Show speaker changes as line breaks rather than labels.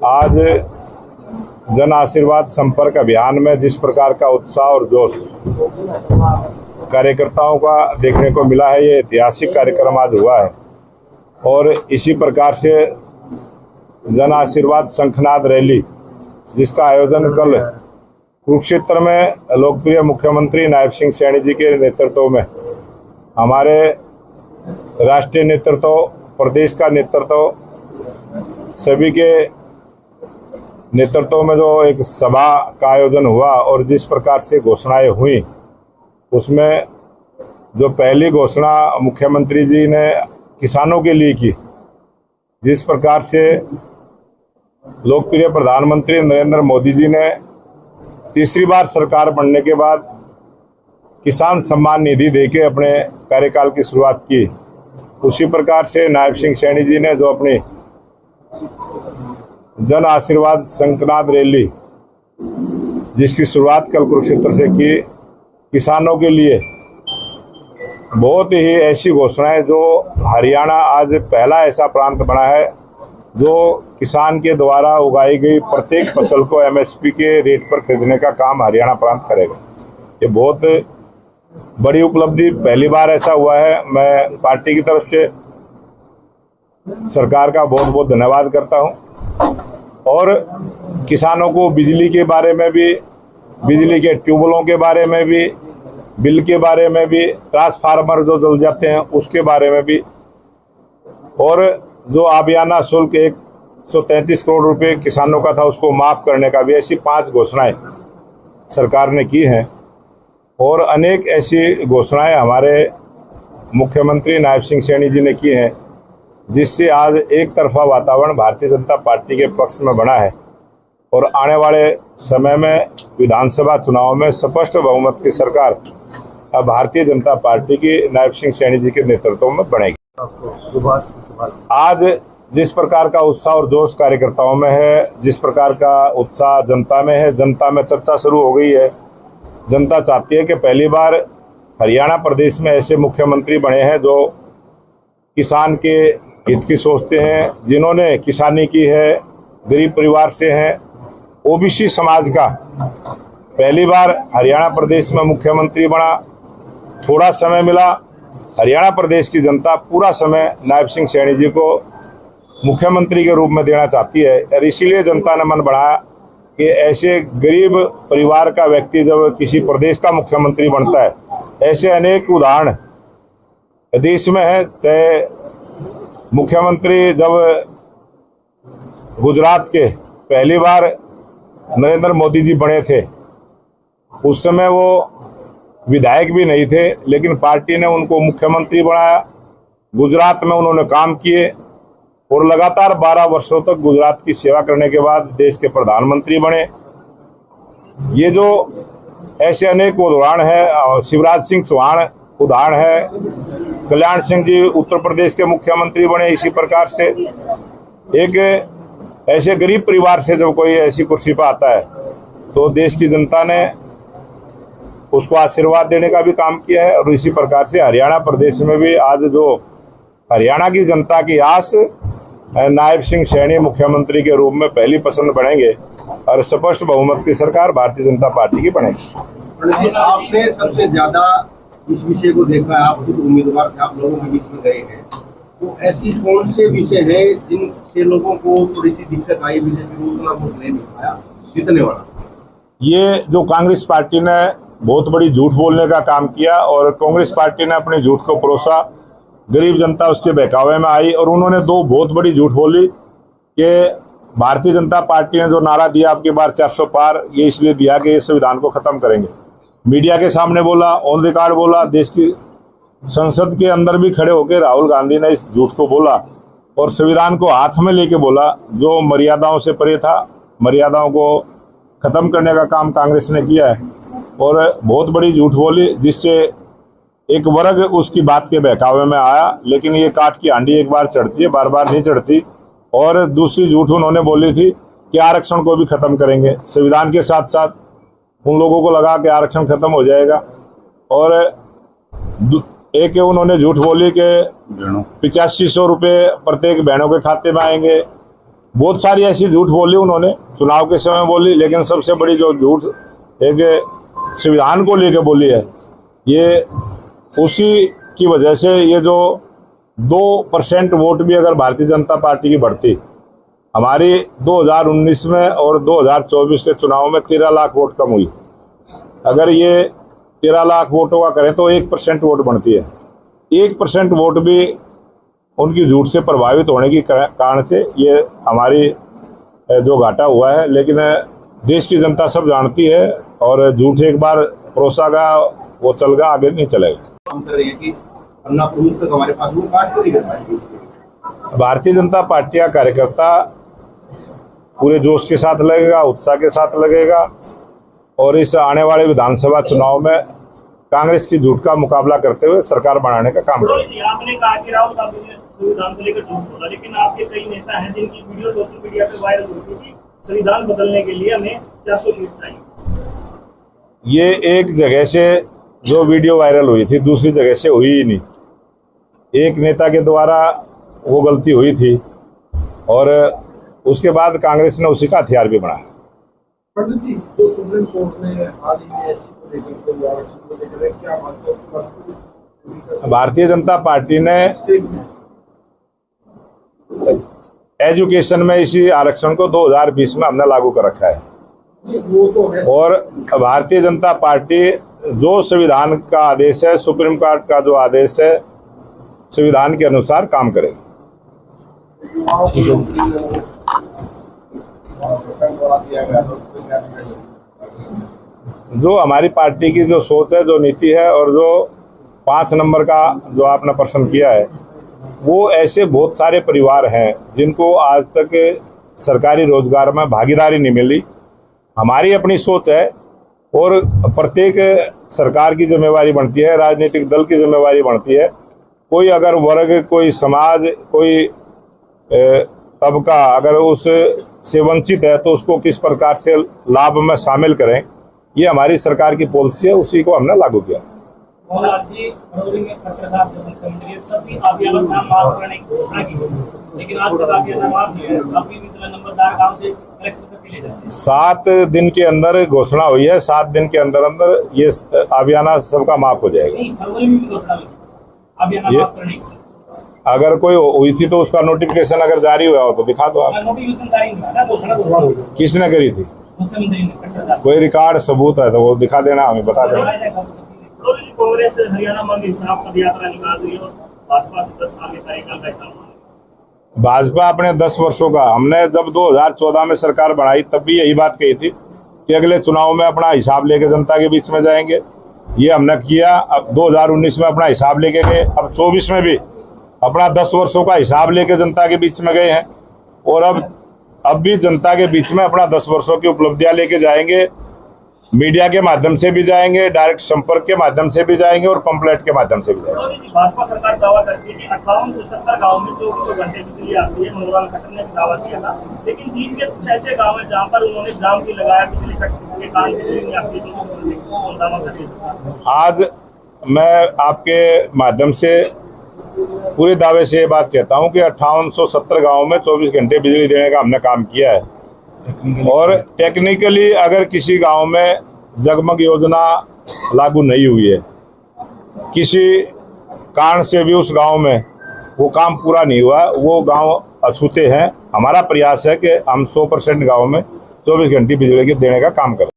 आज जन आशीर्वाद संपर्क अभियान में जिस प्रकार का उत्साह और जोश कार्यकर्ताओं का देखने को मिला है, ये ऐतिहासिक कार्यक्रम आज हुआ है। और इसी प्रकार से जन आशीर्वाद शंखनाद रैली, जिसका आयोजन कल कुरुक्षेत्र में लोकप्रिय मुख्यमंत्री नायब सिंह सैनी जी के नेतृत्व में हमारे राष्ट्रीय नेतृत्व, प्रदेश का नेतृत्व, सभी के नेतृत्व में जो एक सभा का आयोजन हुआ और जिस प्रकार से घोषणाएं हुई, उसमें जो पहली घोषणा मुख्यमंत्री जी ने किसानों के लिए की, जिस प्रकार से लोकप्रिय प्रधानमंत्री नरेंद्र मोदी जी ने तीसरी बार सरकार बनने के बाद किसान सम्मान निधि देके अपने कार्यकाल की शुरुआत की, उसी प्रकार से नायब सिंह सैनी जी ने जो अपनी जन आशीर्वाद शंखनाद रैली, जिसकी शुरुआत कल कुरुक्षेत्र से की, किसानों के लिए बहुत ही ऐसी घोषणाएं जो हरियाणा आज पहला ऐसा प्रांत बना है जो किसान के द्वारा उगाई गई प्रत्येक फसल को एमएसपी के रेट पर खरीदने का काम हरियाणा प्रांत करेगा। ये बहुत बड़ी उपलब्धि, पहली बार ऐसा हुआ है। मैं पार्टी की तरफ से सरकार का बहुत बहुत धन्यवाद करता हूं। और किसानों को बिजली के बारे में भी, बिजली के ट्यूबवेलों के बारे में भी, बिल के बारे में भी, ट्रांसफार्मर जो जल जाते हैं उसके बारे में भी, और जो आबियाना शुल्क 133 करोड़ रुपए किसानों का था उसको माफ़ करने का भी, ऐसी 5 घोषणाएं सरकार ने की हैं। और अनेक ऐसी घोषणाएं हमारे मुख्यमंत्री नायब सिंह सैनी जी ने की हैं, जिससे आज एक तरफा वातावरण भारतीय जनता पार्टी के पक्ष में बना है। और आने वाले समय में विधानसभा चुनाव में स्पष्ट बहुमत की सरकार अब भारतीय जनता पार्टी की नायब सिंह सैनी जी के नेतृत्व में बनेगी। आज जिस प्रकार का उत्साह और जोश कार्यकर्ताओं में है, जिस प्रकार का उत्साह जनता में है, जनता में चर्चा शुरू हो गई है। जनता चाहती है कि पहली बार हरियाणा प्रदेश में ऐसे मुख्यमंत्री बने हैं जो किसान के हित की सोचते हैं, जिन्होंने किसानी की है, गरीब परिवार से हैं, ओबीसी समाज का पहली बार हरियाणा प्रदेश में मुख्यमंत्री बना। थोड़ा समय मिला, हरियाणा प्रदेश की जनता पूरा समय नायब सिंह सैनी जी को मुख्यमंत्री के रूप में देना चाहती है। और इसीलिए जनता ने मन बढ़ाया कि ऐसे गरीब परिवार का व्यक्ति जब किसी प्रदेश का मुख्यमंत्री बनता है, ऐसे अनेक उदाहरण देश में है। चाहे मुख्यमंत्री जब गुजरात के पहली बार नरेंद्र मोदी जी बने थे, उस समय वो विधायक भी नहीं थे, लेकिन पार्टी ने उनको मुख्यमंत्री बनाया। गुजरात में उन्होंने काम किए और लगातार 12 वर्षों तक गुजरात की सेवा करने के बाद देश के प्रधानमंत्री बने। ये जो ऐसे अनेक उदाहरण हैं, शिवराज सिंह चौहान उदाहरण है, कल्याण सिंह जी उत्तर प्रदेश के मुख्यमंत्री बने। इसी प्रकार से एक ऐसे गरीब परिवार से जब कोई ऐसी कुर्सी पर आता है तो देश की जनता ने उसको आशीर्वाद देने का भी काम किया है। और इसी प्रकार से हरियाणा प्रदेश में भी आज जो हरियाणा की जनता की आस, नायब सिंह सैनी मुख्यमंत्री के रूप में पहली पसंद बनेंगे और स्पष्ट बहुमत की सरकार भारतीय जनता पार्टी की बनेगी।
आपने सबसे ज्यादा इस विषय को देखा है, आप खुद उम्मीदवार थे, आप लोगों के बीच में गए हैं, तो ऐसी कौन से विषय है जिनसे लोगों को थोड़ी सी दिक्कत आई, विषय में उतना वोट नहीं मिल पाया जीतने वाला?
ये जो कांग्रेस पार्टी ने बहुत बड़ी झूठ बोलने का काम किया और कांग्रेस पार्टी ने अपने झूठ को परोसा, गरीब जनता उसके बहकावे में आई और उन्होंने 2 बहुत बड़ी झूठ बोली कि भारतीय जनता पार्टी ने जो नारा दिया आपकी बार 400 पार, ये इसलिए दिया कि ये संविधान को खत्म करेंगे। मीडिया के सामने बोला, ऑन रिकॉर्ड बोला, देश की संसद के अंदर भी खड़े होकर राहुल गांधी ने इस झूठ को बोला और संविधान को हाथ में लेके बोला, जो मर्यादाओं से परे था। मर्यादाओं को खत्म करने का काम कांग्रेस ने किया है और बहुत बड़ी झूठ बोली, जिससे एक वर्ग उसकी बात के बहकावे में आया। लेकिन ये काठ की हांडी एक बार चढ़ती है, बार बार नहीं चढ़ती। और दूसरी झूठ उन्होंने बोली थी कि आरक्षण को भी खत्म करेंगे। संविधान के साथ साथ उन लोगों को लगा कि आरक्षण खत्म हो जाएगा। और एक उन्होंने झूठ बोली कि 8500 रुपये प्रत्येक बहनों के खाते में आएंगे। बहुत सारी ऐसी झूठ बोली उन्होंने, चुनाव के समय बोली, लेकिन सबसे बड़ी जो झूठ एक संविधान को लेकर बोली है, ये उसी की वजह से ये जो 2% वोट भी अगर भारतीय जनता पार्टी की बढ़ती, हमारी 2019 में और 2024 के चुनाव में 13 लाख वोट कम हुई। अगर ये 13 लाख वोटों का करें तो 1% वोट बढ़ती है। 1% वोट भी उनकी झूठ से प्रभावित होने की कारण से ये हमारी जो घाटा हुआ है। लेकिन देश की जनता सब जानती है, और झूठ एक बार परोसा गया वो चल गया, आगे नहीं चलेगा।
हम कर रहे हैं कि अन्ना प्रमुख तक हमारे पास वो कार्ड क्यों नहीं कर पाएंगे।
भारतीय जनता पार्टी का कार्यकर्ता पूरे जोश के साथ लगेगा, उत्साह के साथ लगेगा, और इस आने वाले विधानसभा चुनाव में कांग्रेस की झूठ का मुकाबला करते हुए सरकार बनाने का काम करेगा।
आपने कहा कि राहुल गांधी ने संविधान को लेकर झूठ बोला, लेकिन आपके कई नेता हैं जिनकी वीडियो सोशल मीडिया पर वायरल हुई थी कि संविधान बदलने के लिए हमें 400 सीट चाहिए।
ये एक जगह से जो वीडियो वायरल हुई थी, दूसरी जगह से हुई ही नहीं। एक नेता के द्वारा वो गलती हुई थी, और उसके बाद कांग्रेस ने उसी का हथियार भी बनाया।
पंडित जी, जो सुप्रीम कोर्ट ने हाल ही में एससी को लेकर आरक्षण को लेकर क्या बात,
भारतीय जनता पार्टी ने एजुकेशन में इसी आरक्षण को 2020 में हमने लागू कर रखा है,
वो तो है।
और भारतीय जनता पार्टी जो संविधान का आदेश है, सुप्रीम कोर्ट का जो आदेश है, संविधान के अनुसार काम करेगी। जो हमारी पार्टी की जो सोच है, जो नीति है, और जो 5 नंबर का जो आपने प्रश्न किया है, वो ऐसे बहुत सारे परिवार हैं जिनको आज तक सरकारी रोजगार में भागीदारी नहीं मिली। हमारी अपनी सोच है, और प्रत्येक सरकार की जिम्मेवारी बनती है, राजनीतिक दल की जिम्मेवारी बनती है। कोई अगर वर्ग, कोई समाज, कोई तबका अगर उस से वंचित है तो उसको किस प्रकार से लाभ में शामिल करें, ये हमारी सरकार की पॉलिसी है, उसी को हमने लागू किया।
लेकिन आज तक अभी भी नंबरदार गांव से इलेक्शन तक ले जाते हैं।
7 दिन के अंदर घोषणा हुई है, 7 दिन के अंदर अंदर ये अभियान सबका माफ हो जाएगा।
फरवरी में भी घोषणा हुई,
अगर कोई हुई थी तो उसका नोटिफिकेशन अगर जारी हुआ हो तो दिखा दो आप।
नोटिफिकेशन जारी हुआ, घोषणा
किसने करी थी?
मुख्यमंत्री ने।
कोई रिकॉर्ड सबूत है तो वो दिखा देना, हमें बता देना।
कांग्रेस हरियाणा में इंसाफ पद यात्रा निकाल रही है, और भाजपा से 10 साल के कार्यकाल का हिसाब।
भाजपा अपने 10 वर्षों का, हमने जब 2014 में सरकार बनाई तब भी यही बात कही थी कि अगले चुनाव में अपना हिसाब लेके जनता के बीच में जाएंगे। ये हमने किया। अब 2019 में अपना हिसाब लेके गए, अब 24 में भी अपना 10 वर्षों का हिसाब लेके जनता के बीच में गए हैं, और अब भी जनता के बीच में अपना 10 वर्षों की उपलब्धियां लेके जाएंगे। मीडिया के माध्यम से भी जाएंगे, डायरेक्ट संपर्क के माध्यम से भी जाएंगे, और पंपलेट के माध्यम से भी जाएंगे।
भाजपा सरकार दावा करती है कि 58 से 70 गाँव में 24 घंटे बिजली आती है। मनोहर खट्टर ने भी दावा किया था, लेकिन जीत के कुछ ऐसे गाँव है जहाँ पर उन्होंने जाम भी लगाया, बिजली कट के कारण बिजली नहीं आती है।
आज मैं आपके माध्यम से पूरे दावे से ये बात कहता हूँ कि 5870 गाँव में 24 घंटे बिजली देने का हमने काम किया है, और टेक्निकली अगर किसी गांव में जगमग योजना लागू नहीं हुई है, किसी कारण से भी उस गांव में वो काम पूरा नहीं हुआ, वो गांव अछूते हैं। हमारा प्रयास है कि हम 100% गांव में 24 घंटे बिजली के देने का काम करें।